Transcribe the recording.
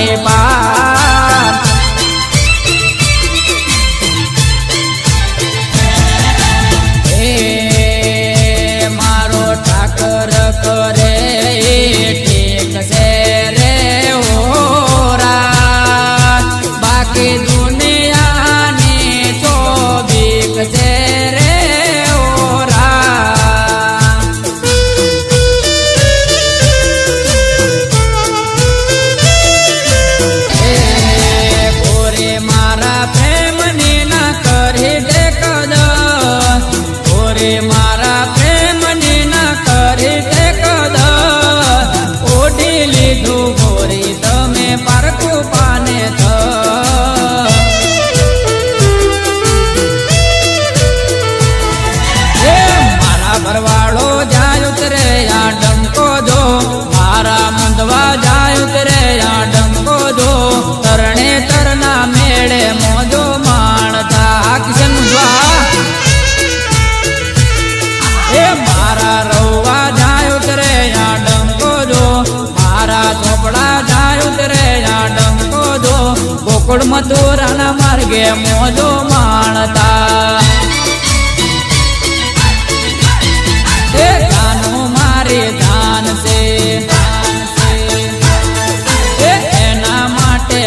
નહીં પાર એ મારો ઠાકર કરે ઠીક છે રે હોરા બાકી દુનિયાની તો બીક છે રે મારા પ્રેમની ના કરી તે કદ ઓઢી લીધું ગોરી તમે પારકું પાને મારા ભરવાડો જાય ઉતરે આ ડંકો દો મારા મંદવા જાય ઉતરે આ ડંકો દો તરણે તરના મેળે મોજો માણતા કિશન મારા રવા જાય ઉતરે આ ડંકો દો મારા ચોપડા જાય ઉતરે આ ડંકો દો ગોકુળ મથુરાના માર્ગે મોજો માણતા એ જાનું મારી જાન છે એના માટે